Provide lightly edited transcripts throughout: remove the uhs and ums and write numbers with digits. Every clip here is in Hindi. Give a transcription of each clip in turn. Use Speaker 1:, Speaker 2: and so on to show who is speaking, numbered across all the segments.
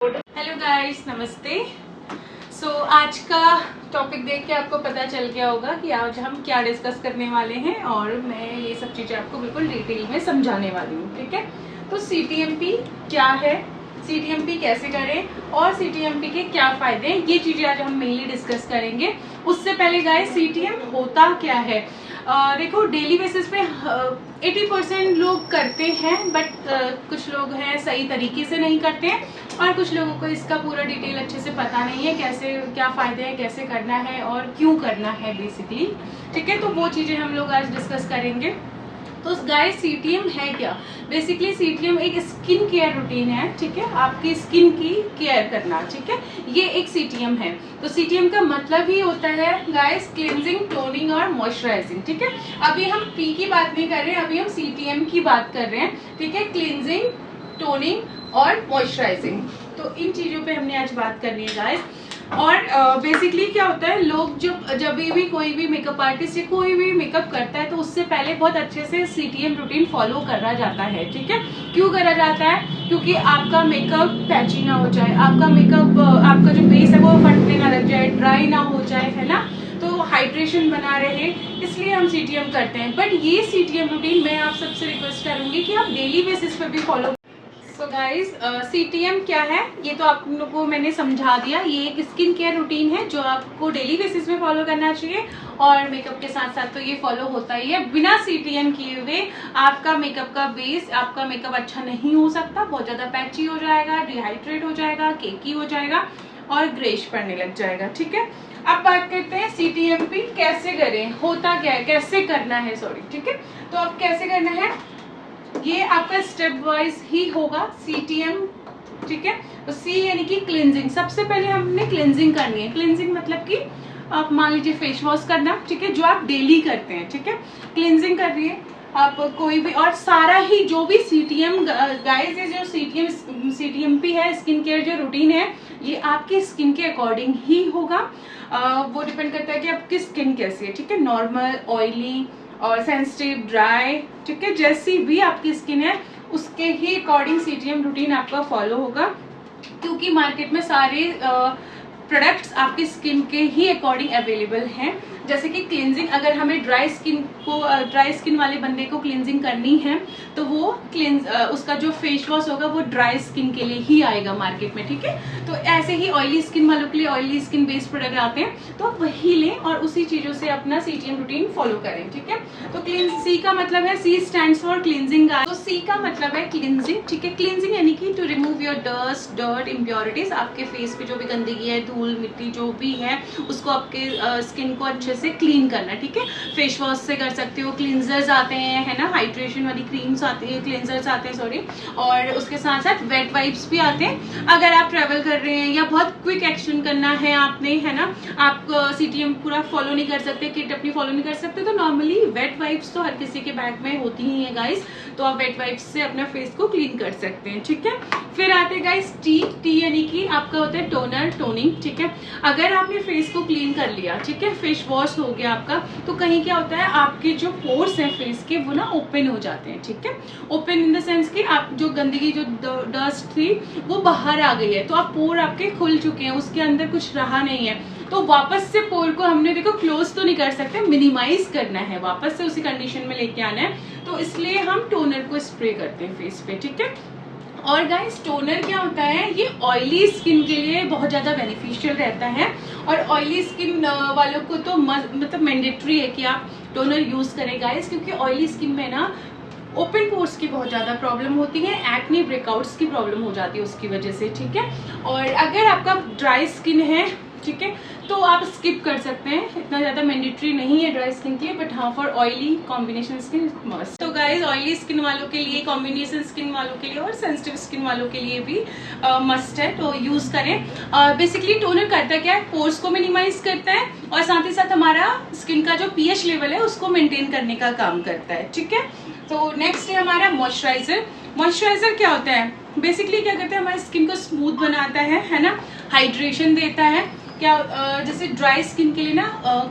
Speaker 1: हेलो गाइस, नमस्ते। आज का टॉपिक देख के आपको पता चल गया होगा कि आज हम क्या डिस्कस करने वाले हैं और मैं ये सब चीज़ें आपको बिल्कुल डिटेल में समझाने वाली हूँ। ठीक है, तो CTMP क्या है, CTMP कैसे करें और CTMP के क्या फ़ायदे हैं, ये चीज़ें आज हम मेनली डिस्कस करेंगे। उससे पहले गाइस, CTM होता क्या है? देखो, डेली बेसिस पे 80% लोग करते हैं, बट कुछ लोग हैं सही तरीके से नहीं करते हैं और कुछ लोगों को इसका पूरा डिटेल अच्छे से पता नहीं है, कैसे क्या फ़ायदे हैं, कैसे करना है और क्यों करना है बेसिकली। ठीक है, तो वो चीज़ें हम लोग आज डिस्कस करेंगे। तो गाइस, CTM है क्या? बेसिकली CTM एक स्किन केयर रूटीन है। ठीक है, आपकी स्किन की केयर करना। ठीक है, ये एक CTM है। तो CTM का मतलब ही होता है गाइस क्लींजिंग, टोनिंग और मॉइस्चराइजिंग। ठीक है, अभी हम P की बात नहीं कर रहे हैं, अभी हम CTM की बात कर रहे हैं। ठीक है, क्लींजिंग, टोनिंग और मॉइस्चराइजिंग, तो इन चीज़ों पे हमने आज बात करनी है गाइस। और बेसिकली क्या होता है, लोग जब भी कोई भी मेकअप आर्टिस्ट या कोई भी मेकअप करता है तो उससे पहले बहुत अच्छे से CTM रूटीन फॉलो करा जाता है। ठीक है, क्यों करा जाता है? क्योंकि आपका मेकअप पैची ना हो जाए, आपका मेकअप, आपका जो बेस है वो फटने ना लग जाए, ड्राई ना हो जाए, है ना, तो हाइड्रेशन बना रहे, इसलिए हम CTM करते हैं। बट ये CTM रूटीन मैं आप सबसे रिक्वेस्ट करूंगी कि आप डेली बेसिस पे भी फॉलो। सो गाइज, CTM क्या है ये तो आप लोगों को मैंने समझा दिया। ये एक स्किन केयर रूटीन है जो आपको डेली बेसिस में फॉलो करना चाहिए और मेकअप के साथ साथ तो ये फॉलो होता ही है। बिना CTM किए हुए आपका मेकअप का बेस, आपका मेकअप अच्छा नहीं हो सकता, बहुत ज़्यादा पैची हो जाएगा, डिहाइड्रेट हो जाएगा, केकी हो जाएगा और ग्रेश पड़ने लग जाएगा। ठीक है, अब बात करते हैं CTMP कैसे करें, होता क्या है, कैसे करना है, सॉरी। ठीक है, तो अब कैसे करना है, ये आपका स्टेप वाइज ही होगा CTM। ठीक है, तो C यानी कि क्लींजिंग। सबसे पहले हमने क्लींजिंग करनी है। क्लींजिंग मतलब कि आप मान लीजिए फेस वॉश करना, ठीक है, जो आप डेली करते हैं। ठीक है, क्लींजिंग कर रही है आप कोई भी, और सारा ही जो भी CTM गाइस, ये जो CTMP है, स्किन केयर जो रूटीन है, ये आपकी स्किन के अकॉर्डिंग ही होगा। वो डिपेंड करता है कि आपकी स्किन कैसी है। ठीक है, नॉर्मल, ऑयली और सेंसिटिव, ड्राई, ठीक है, जैसी भी आपकी स्किन है उसके ही अकॉर्डिंग CTM रूटीन आपका फॉलो होगा। क्योंकि मार्केट में सारे प्रोडक्ट्स आपकी स्किन के ही अकॉर्डिंग अवेलेबल हैं। जैसे कि क्लींजिंग, अगर हमें ड्राई स्किन वाले बंदे को क्लींजिंग करनी है तो वो उसका जो फेस वॉश होगा वो ड्राई स्किन के लिए ही आएगा मार्केट में। ठीक है, तो ऐसे ही ऑयली स्किन वालों के लिए ऑयली स्किन बेस्ड प्रोडक्ट आते हैं, तो आप वही लें और उसी चीज़ों से अपना CTM रूटीन फॉलो करें। ठीक है, तो C का मतलब है, C स्टैंड्स फॉर क्लींजिंग। तो C का मतलब है क्लींजिंग। ठीक है, क्लींजिंग यानी कि to remove your dirt, impurities, आपके फेस पे जो भी गंदगी है, धूल मिट्टी जो भी है, उसको आपके स्किन को अच्छे से क्लीन करना। ठीक है, फेस वॉश से कर सकते हो, क्लींजर्स आते हैं, है ना, हाइड्रेशन वाली क्रीम्स आती है, क्लींजर्स आते हैं, सॉरी, और उसके साथ साथ वेट वाइप्स भी आते हैं। अगर आप ट्रैवल कर रहे हैं या बहुत क्विक एक्शन करना है आपने, है ना, आप CTM पूरा फॉलो नहीं कर सकते, किट अपनी फॉलो नहीं कर सकते, तो नॉर्मली वेट वाइप्स तो हर किसी के बैग में होती ही है गाइस, तो आप वेट वाइप्स से अपना फेस को क्लीन कर सकते हैं। ठीक है, फिर आते हैं गाइस टी यानी कि आपका होता है टोनर, टोनिंग। ठीक है, अगर आपने फेस को क्लीन कर लिया, ठीक है, फेस वॉश हो गया आपका, तो कहीं क्या होता है, आपके जो पोर्स हैं फेस के वो ना ओपन हो जाते हैं। ठीक है, ओपन इन द सेंस कि आप जो गंदगी, जो डस्ट थी वो बाहर आ गई है, तो आप पोर आपके खुल चुके हैं, उसके अंदर कुछ रहा नहीं है, तो वापस से पोर को हमने देखो क्लोज तो नहीं कर सकते, मिनिमाइज करना है, वापस से उसी कंडीशन में लेके आना है, तो इसलिए हम टोनर को स्प्रे करते हैं फेस पे। ठीक है, और गाइस टोनर क्या होता है, ये ऑयली स्किन के लिए बहुत ज़्यादा बेनिफिशियल रहता है, और ऑयली स्किन वालों को तो मतलब मैंडेटरी है कि आप टोनर यूज़ करें गाइस, क्योंकि ऑयली स्किन में ना ओपन पोर्स की बहुत ज़्यादा प्रॉब्लम होती है, एक्ने, ब्रेकआउट्स की प्रॉब्लम हो जाती है उसकी वजह से। ठीक है, और अगर आपका ड्राई स्किन है, ठीक है, तो आप स्किप कर सकते हैं, इतना ज़्यादा मैंडेटरी नहीं है ड्राई स्किन के लिए, बट हाँ for oily combination skin must. तो गाइज, ऑयली स्किन वालों के लिए, कॉम्बिनेशन स्किन वालों के लिए और सेंसिटिव स्किन वालों के लिए भी मस्ट है, तो यूज़ करें। बेसिकली टोनर करता क्या है, पोर्स को मिनिमाइज करता है और साथ ही साथ हमारा स्किन का जो pH लेवल है उसको मेंटेन करने का काम करता है। ठीक है, तो नेक्स्ट है हमारा मॉइस्चराइजर। मॉइस्चराइजर क्या होता है, बेसिकली क्या करता है, हमारी स्किन को स्मूथ बनाता है ना, हाइड्रेशन देता है। क्या जैसे ड्राई स्किन के लिए ना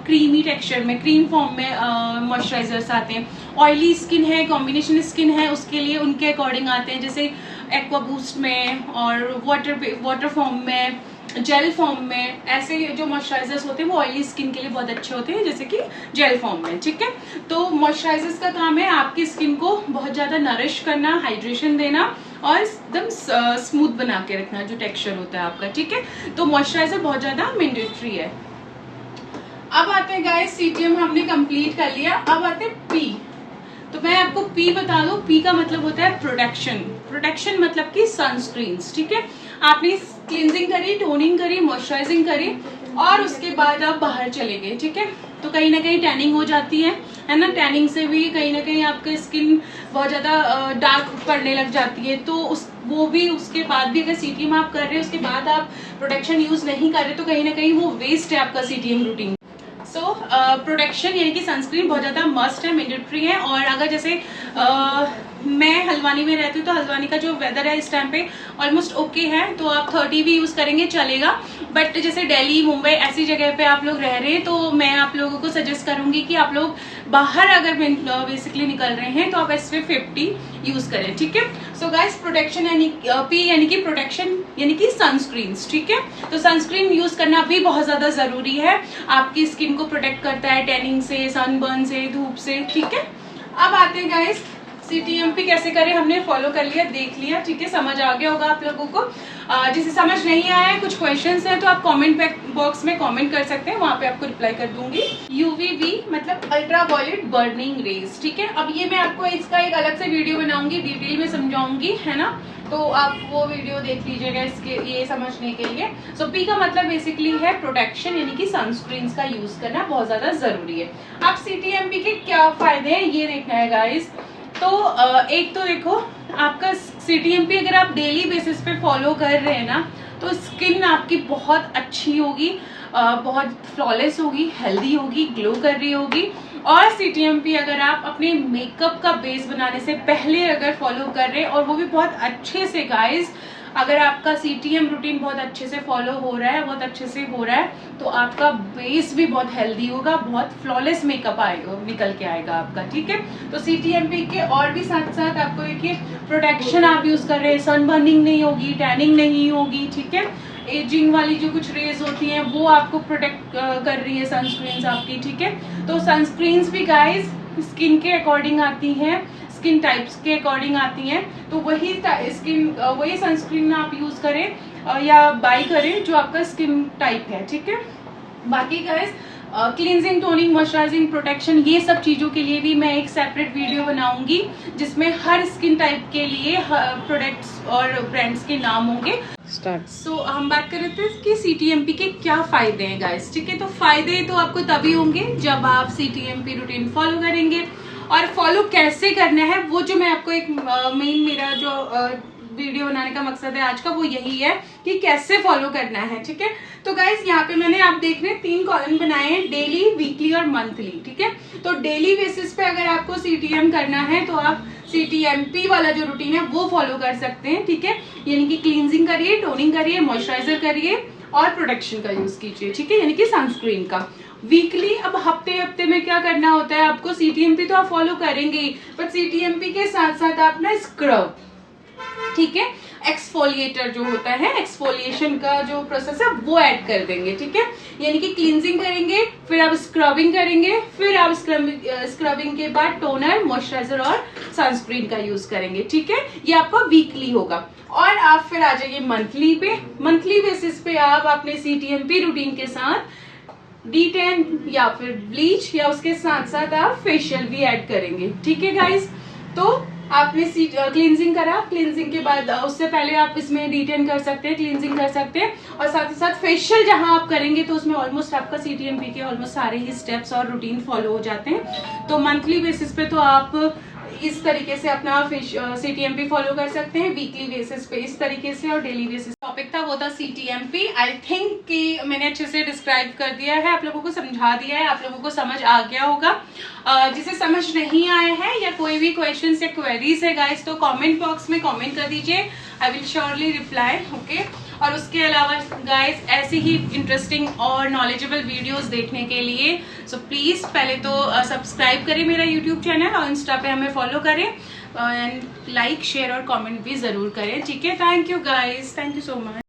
Speaker 1: क्रीमी टेक्सचर में, क्रीम फॉर्म में मॉइस्चराइजर्स आते हैं। ऑयली स्किन है, कॉम्बिनेशन स्किन है, उसके लिए उनके अकॉर्डिंग आते हैं, जैसे एक्वा बूस्ट में और वाटर फॉर्म में, जेल फॉर्म में। ऐसे जो मॉइस्चराइजर्स होते हैं वो ऑयली स्किन के लिए बहुत अच्छे होते हैं, जैसे कि जेल फॉर्म में, ठीक है। तो मॉइस्चराइजर्स का काम है आपकी स्किन को बहुत ज़्यादा नरिश करना, हाइड्रेशन देना और एकदम स्मूथ बना के रखना जो टेक्सचर होता है आपका, ठीक है। तो मॉइस्चराइजर बहुत ज़्यादा मैंडेटरी है। अब आते हैं गाइस, सीटीएम हमने कंप्लीट कर लिया, अब आते हैं पी। तो मैं आपको पी बता दूं, पी का मतलब होता है प्रोटेक्शन। प्रोटेक्शन मतलब कि सनस्क्रीन्स, ठीक है। आपने क्लींजिंग करी, टोनिंग करी, मॉइस्चराइजिंग करी और उसके बाद आप बाहर चले गए, ठीक है। तो कहीं ना कहीं टैनिंग हो जाती है ना। टैनिंग से भी कहीं ना कहीं आपका स्किन बहुत ज़्यादा डार्क पड़ने लग जाती है। तो वो भी उसके बाद भी अगर सीटीएम आप कर रहे हैं, उसके बाद आप प्रोटेक्शन यूज़ नहीं कर रहे, तो कहीं ना कहीं वो वेस्ट है आपका सीटीएम रूटीन। सो प्रोटेक्शन यानी कि सनस्क्रीन बहुत ज़्यादा मस्ट है, मैंडेटरी है। और अगर जैसे मैं हल्द्वानी में रहती हूँ, तो हल्द्वानी का जो वेदर है इस टाइम पे ऑलमोस्ट ओके है, तो आप 30 भी यूज़ करेंगे चलेगा। बट जैसे दिल्ली, मुंबई ऐसी जगह पे आप लोग रह रहे हैं, तो मैं आप लोगों को सजेस्ट करूँगी कि आप लोग बाहर अगर बेसिकली निकल रहे हैं तो आप SPF50 यूज़ करें, ठीक है। सो गाइस, प्रोटेक्शन यानी पी यानी कि प्रोटेक्शन यानी कि सनस्क्रीन्स, ठीक है। तो सनस्क्रीन यूज़ करना भी बहुत ज़्यादा ज़रूरी है, आपकी स्किन को प्रोटेक्ट करता है टैनिंग से, सनबर्न से, धूप से, ठीक है। अब आते हैं गाइस, CTMP कैसे करें, हमने फॉलो कर लिया, देख लिया, ठीक है, समझ आ गया होगा आप लोगों को। जिसे समझ नहीं आया है, कुछ क्वेश्चंस हैं, तो आप कमेंट बॉक्स में कमेंट कर सकते हैं, वहां पे आपको रिप्लाई कर दूंगी। UVB मतलब अल्ट्रा वायलेट बर्निंग रेज, ठीक है। अब ये मैं आपको इसका एक अलग से वीडियो बनाऊंगी, डिटेल में समझाऊंगी, है ना। तो आप वो वीडियो देख लीजिएगा इसके ये समझने के लिए। सो पी का मतलब बेसिकली है प्रोटेक्शन यानी कि सनस्क्रीन्स का यूज करना बहुत ज्यादा जरूरी है। अब CTMP के क्या फायदे हैं ये देखना है गाइस। तो एक तो देखो, आपका CTMP अगर आप डेली बेसिस पे फॉलो कर रहे हैं ना, तो स्किन आपकी बहुत अच्छी होगी, बहुत फ्लॉलेस होगी, हेल्दी होगी, ग्लो कर रही होगी। और CTMP अगर आप अपने मेकअप का बेस बनाने से पहले अगर फॉलो कर रहे हैं, और वो भी बहुत अच्छे से गाइस, अगर आपका CTM रूटीन बहुत अच्छे से फॉलो हो रहा है, बहुत अच्छे से हो रहा है, तो आपका बेस भी बहुत हेल्दी होगा, बहुत फ्लॉलेस मेकअप आएगा, निकल के आएगा आपका, ठीक है। तो CTMP के और भी साथ साथ आपको देखिए प्रोटेक्शन आप यूज कर रहे हैं, सन बर्निंग नहीं होगी, टैनिंग नहीं होगी, ठीक है। एजिंग वाली जो कुछ रेज होती हैं वो आपको प्रोटेक्ट कर रही है सनस्क्रीन्स आपकी, ठीक है। तो सनस्क्रीन्स भी गाइस स्किन के अकॉर्डिंग आती हैं, स्किन टाइप्स के अकॉर्डिंग आती हैं, तो वही सनस्क्रीन आप यूज करें या बाय करें जो आपका स्किन टाइप है, ठीक है। बाकी guys cleansing, toning, moisturising, protection, ये सब चीजों के लिए भी मैं एक सेपरेट वीडियो बनाऊंगी, जिसमें हर स्किन टाइप के लिए प्रोडक्ट्स और ब्रांड्स के नाम होंगे। सो हम बात कर रहे थे कि CTMP के क्या फायदे हैं गाइस, ठीक है। तो फायदे तो आपको तभी होंगे जब आप CTMP रूटीन फॉलो करेंगे। और फॉलो कैसे करना है, वो जो मैं आपको एक मेन मेरा जो वीडियो बनाने का मकसद है आज का, वो यही है कि कैसे फॉलो करना है, ठीक है। तो गाइस यहाँ पे मैंने आप देख रहे हैं 3 कॉलम बनाए हैं, डेली, वीकली और मंथली, ठीक है। तो डेली बेसिस पे अगर आपको CTM करना है तो आप CTMP वाला जो रूटीन है वो फॉलो कर सकते हैं, ठीक है। यानी कि क्लींजिंग करिए, टोनिंग करिए, मॉइस्चराइजर करिए और प्रोटेक्शन का यूज कीजिए, ठीक है, यानी कि सनस्क्रीन का। वीकली, अब हफ्ते में क्या करना होता है आपको, CTMP तो आप फॉलो करेंगे ही, पर CTMP के साथ साथ आप ना स्क्रब, ठीक है, एक्सफोलिएटर जो होता है, एक्सफोलिएशन का जो प्रोसेस है वो ऐड कर देंगे, ठीक है। यानी कि क्लींजिंग करेंगे, फिर आप स्क्रबिंग करेंगे, फिर आप स्क्रबिंग के बाद टोनर, मॉइस्चराइजर और सनस्क्रीन का यूज करेंगे, ठीक है। ये आपका वीकली होगा। और आप फिर आ जाइए मंथली पे। मंथली बेसिस पे आप अपने CTMP रूटीन के साथ D10 या फिर ब्लीच या उसके साथ साथ आप फेशियल भी ऐड करेंगे, ठीक है गाइस। तो आपने क्लींजिंग करा, क्लींजिंग के बाद उससे पहले आप इसमें D10 कर सकते हैं, क्लींजिंग कर सकते हैं, और साथ ही साथ फेशियल जहां आप करेंगे तो उसमें ऑलमोस्ट आपका CTMP के ऑलमोस्ट सारे ही स्टेप्स और रूटीन फॉलो हो जाते हैं। तो मंथली बेसिस पे तो आप इस तरीके से अपना CTMP फॉलो कर सकते हैं, वीकली बेसिस पे इस तरीके से, और डेली बेसिस। टॉपिक था वो था CTMP। आई थिंक कि मैंने अच्छे से डिस्क्राइब कर दिया है, आप लोगों को समझा दिया है, आप लोगों को समझ आ गया होगा। जिसे समझ नहीं आया है या कोई भी क्वेश्चन या क्वेरीज है गाइस, तो कमेंट बॉक्स में कमेंट कर दीजिए, I will surely reply, okay. और उसके अलावा गाइस ऐसी ही इंटरेस्टिंग और नॉलेजेबल वीडियोस देखने के लिए सो प्लीज पहले तो सब्सक्राइब करें मेरा यूट्यूब चैनल, और इंस्टा पे हमें फॉलो करें। एंड लाइक शेयर और कमेंट भी ज़रूर करें, ठीक है। Thank you guys, thank you so much.